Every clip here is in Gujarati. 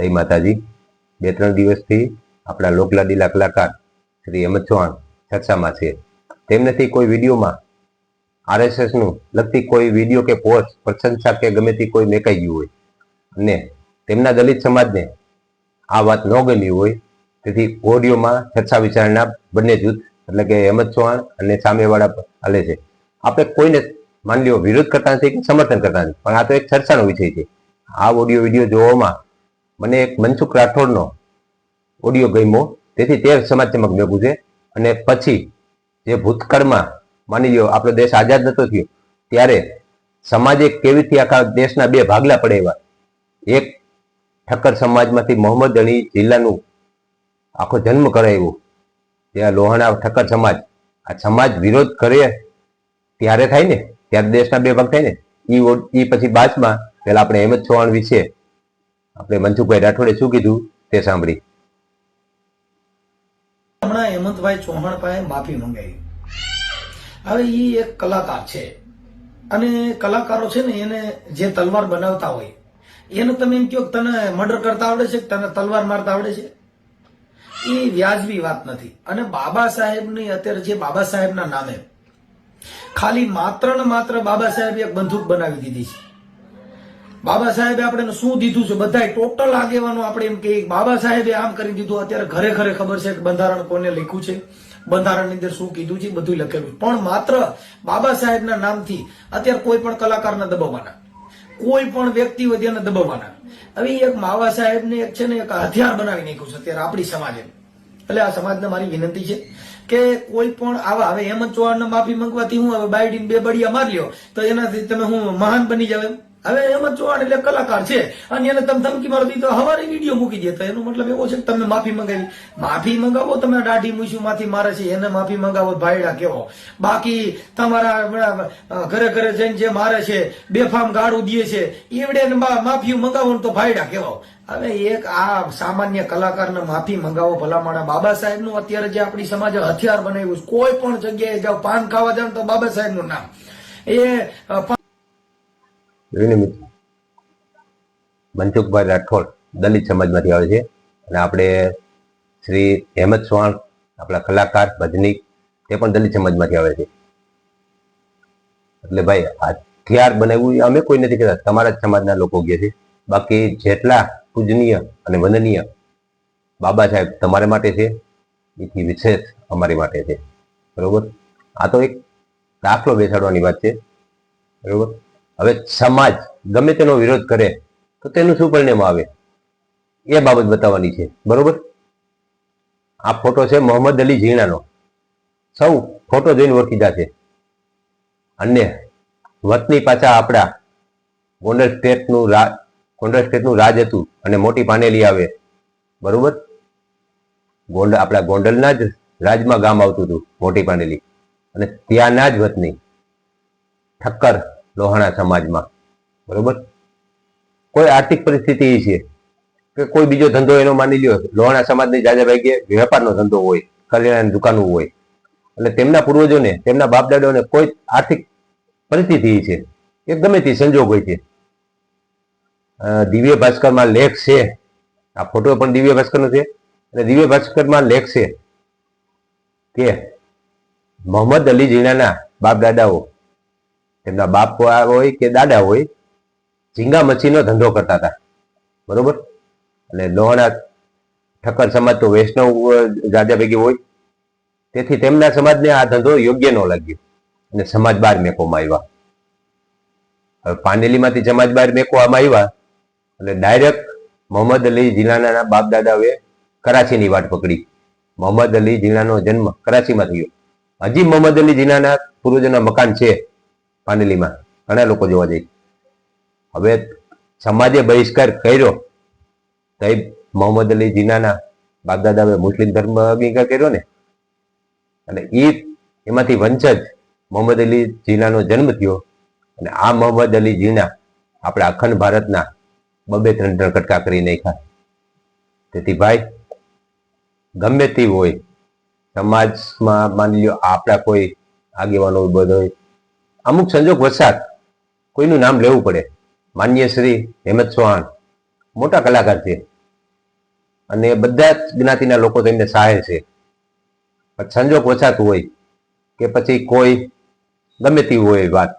જય માતાજી। 2-3 દિવસથી આપણા લોકલાડીલા કલાકાર શ્રી હેમંત ચૌહાણ ચર્ચામાં છે। તેમનેથી કોઈ વિડીયોમાં RSS નું લગતી કોઈ વિડીયો કે પોસ્ટ પ્રશંસા કે ગમે તે કોઈ મેકાઈ ગયું હોય અને તેમના દલિત સમાજને આ વાત ન ગમી હોય, તેથી ઓડિયોમાં ચર્ચા વિચારણા બંને જૂથ એટલે કે હેમંત ચૌહાણ અને સામેવાળા હાલે છે। આપણે કોઈને માની લ્યો વિરોધ કરતા નથી કે સમર્થન કરતા નથી, પણ આ તો એક ચર્ચાનો વિષય છે। આ ઓડિયો વિડીયો જોવામાં મને એક મનસુખ રાઠોડનો ઓડિયો ગમ્યો, તેથી તે સમાજ સમક્ષ મેકું છે। અને પછી જે ભૂતકાળમાં માની લ્યો આપણો દેશ આઝાદ નતો થયો ત્યારે સમાજે કેવી રીતે આખા દેશના બે ભાગલા પડેવા, એક ઠક્કર સમાજમાંથી મોહમ્મદ અલી જિલ્લાનું આખો જન્મ કરાવ્યો, ત્યાં લોહાણા ઠક્કર સમાજ, આ સમાજ વિરોધ કરે ત્યારે થાય ને, ત્યારે દેશના બે ભાગ થાય ને। એ પછી બાદમાં પેલા આપણે હેમંત ચૌહાણ વિશે આપણે મનસુખભાઈ રાઠોડે શું કીધું તે સાંભળી। હમણાં હેમંતભાઈ ચૌહાણ પાસે માફી મંગાવી। હવે એ એક કલાકાર છે અને કલાકારો છે ને એને જે તલવાર બનાવતા હોય એને તમે એમ કહો તને મર્ડર કરતા આવડે છે, તને તલવાર મારતા આવડે છે, એ વ્યાજબી વાત નથી। અને બાબા સાહેબની અત્યારે જે બાબા સાહેબના નામે ખાલી માત્ર ને માત્ર બાબા સાહેબે એક બંદૂક બનાવી દીધી છે। બાબા સાહેબે આપણે શું દીધું છે, બધા ટોટલ આગેવાનો આપણે એમ કે બાબા સાહેબે આમ કરી દીધું। અત્યારે ઘરે ઘરે ખબર છે કે બંધારણ કોને લખ્યું છે, બંધારણની અંદર શું કીધું છે, બધું લખેલું, પણ માત્ર બાબા સાહેબના નામથી અત્યારે કોઈ પણ કલાકારને દબાવવાના, કોઈ પણ વ્યક્તિ હોય તેને દબાવવાના। હવે એક બાબા સાહેબને એક છે ને એક હથિયાર બનાવી નાખ્યું છે અત્યારે આપણી સમાજે। એટલે આ સમાજને મારી વિનંતી છે કે કોઈ પણ આવા, હવે હેમંત ચૌહાણને માફી માંગવાથી હું હવે બાયડીને બે બળિયા મારી લ્યો તો એનાથી તમે હું મહાન બની જાવ એમ? હવે હેમંત ચૌહાણ એટલે કલાકાર છે અને એને તમે ધમકી મારો દીધો હવારે વિડીયો મૂકી દે, તો એનો મતલબ એવો છે કે તમે માફી મંગાવી। માફી મંગાવો, તમે દાઢી મૂછું માંથી મારે છે એને માફી મંગાવો, ભાઈડા કેવો। બાકી તમારા ઘરે ઘરે જઈને જે મારે છે, બેફામ ગાળું દે છે, એવડે માફી મંગાવો તો ભાઈડા કેવો। હવે એક આ સામાન્ય કલાકારને માફી મંગાવો ભલામણા। બાબા સાહેબ નું અત્યારે જે આપણી સમાજે હથિયાર બનાવ્યું છે, કોઈ પણ જગ્યાએ જાઓ, પાન ખાવા જાવ તો બાબા સાહેબ નું નામ મનસુખભાઈ રાઠોડ દલિત સમાજમાંથી આવે છે અને આપણે શ્રી હેમંત ચૌહાણ આપણા કલાકાર ભજનીક તે પણ દલિત સમાજમાંથી આવે છે। એટલે ભાઈ હથિયાર બનાવ્યું અમે કોઈ નથી કહેતા, તમારા જ સમાજના લોકો કહે છે। બાકી જેટલા પૂજનીય અને વંદનીય બાબા સાહેબ તમારા માટે છે, એથી વિશેષ અમારી માટે છે, બરોબર। આ તો એક દાખલો બેસાડવાની વાત છે, બરોબર। હવે સમાજ ગમે તેનો વિરોધ કરે તો તેનું શું પરિણામ આવે એ બાબત બતાવવાની છે, બરોબર। આ ફોટો છે મોહમ્મદ અલી ઝીણાનો, સૌ ફોટો જોઈને ઓળખી જશે। અને વતની પાછા આપણા ગોંડલ સ્ટેટનું રાજ હતું અને મોટી પાનેલી આવે, બરોબર। આપણા ગોંડલના જ રાજમાં ગામ આવતું હતું મોટી પાનેલી, અને ત્યાંના જ વતની ઠક્કર લોહાણા સમાજમાં, બરોબર। કોઈ આર્થિક પરિસ્થિતિ એ છે કે કોઈ બીજો ધંધો એનો માની લ્યો, લોહાણા સમાજની જાજા ભાગે વેપારનો ધંધો હોય, કરિયાણાની દુકાનો હોય, એટલે તેમના પૂર્વજોને, તેમના બાપ દાદાઓને કોઈ આર્થિક પરિસ્થિતિ છે કે ગમે તે સંજોગ હોય છે। દિવ્ય ભાસ્કરમાં લેખ છે, આ ફોટો પણ દિવ્ય ભાસ્કરનો છે, અને દિવ્ય ભાસ્કરમાં લેખ છે કે મોહમ્મદ અલી ઝીણાના બાપ દાદાઓ, તેમના બાપ હોય કે દાદા હોય, ઝીંગા મચ્છીનો ધંધો કરતા હતા, બરોબર। અને લોહાણા ઠક્કર સમાજ તો વૈષ્ણવ જાજા ભેગી હોય, તેથી તેમના સમાજને આ ધંધો યોગ્ય ન લાગ્યો અને સમાજ બહાર મેકવામાં આવ્યા। હવે પાનેલીમાંથી સમાજ બહાર મેકવામાં આવ્યા એટલે ડાયરેક્ટ મોહમ્મદ અલી ઝીણાના બાપ દાદાઓએ કરાચીની વાટ પકડી। મોહમ્મદ અલી ઝીણાનો જન્મ કરાચીમાં થયો। હજી મોહમ્મદ અલી ઝીણાના પૂર્વજોના મકાન છે પાનેલીમાં, ઘણા લોકો જોવા જાય। હવે સમાજે બહિષ્કાર કર્યો તો મોહમ્મદ અલી ઝીણાના બાપ દાદાએ મુસ્લિમ ધર્મ અંગીકાર કર્યો ને, અને એમાંથી વંશજ મોહમ્મદ અલી ઝીણાનો જન્મ થયો। અને આ મોહમ્મદ અલી ઝીણા આપણા અખંડ ભારતના 2-3 કટકા કરી નાખ્યા। તેથી ભાઈ ગમે તે હોય સમાજમાં, માની લો આપણા કોઈ આગેવાનો બધો અમુક સંજોગ વસાત કોઈનું નામ લેવું પડે। માન્ય શ્રી હેમંત ચૌહાણ મોટા કલાકાર છે, અને બધા જ જ્ઞાતિના લોકો તેમને સહાય છે. પણ સંજોગ વસાતું હોય કે પછી કોઈ ગમે તેવી હોય વાત,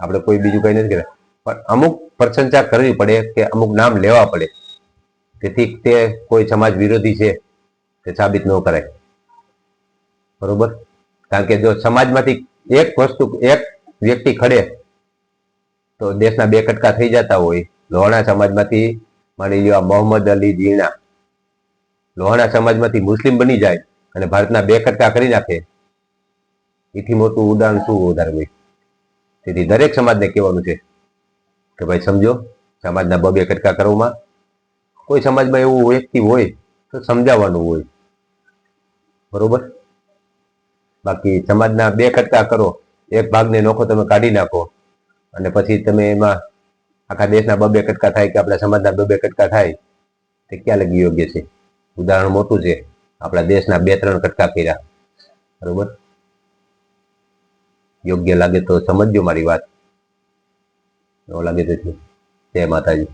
આપણે કોઈ બીજું કઈ નથી કહેતા, પણ અમુક પ્રશંસા કરવી પડે કે અમુક નામ લેવા પડે, તેથી તે કોઈ સમાજ વિરોધી છે તે સાબિત ન કરાય. બરોબર? કારણ કે જો સમાજમાંથી એક વસ્તુ, એક વ્યક્તિ ખડે તો દેશના બે કટકા થઈ જતા હોય. લોહાણા સમાજમાંથી માની લો મોહમ્મદ અલી જીણા લોહાણા સમાજમાંથી મુસ્લિમ બની જાય અને ભારતના બે કટકા કરી નાખે, એથી મોટું ઉદાહરણ શું વધારે હોય? તેથી દરેક સમાજને કહેવાનું છે કે ભાઈ સમજો, સમાજના બે કટકા કરવામાં કોઈ સમાજમાં એવું વ્યક્તિ હોય તો સમજાવવાનું હોય. બરોબર? બાકી સમાજના બે કટકા કરો, એક ભાગને નોખો તમે કાઢી નાખો અને પછી તમે એમાં આખા દેશના બે કટકા થાય કે આપણા સમાજના બે કટકા થાય, તે ક્યાં લગી યોગ્ય છે? ઉદાહરણ મોટું છે, આપણા દેશના 2-3 કટકા કર્યા. બરોબર? યોગ્ય લાગે તો સમજજો મારી વાત, ન લાગે તો જય માતાજી.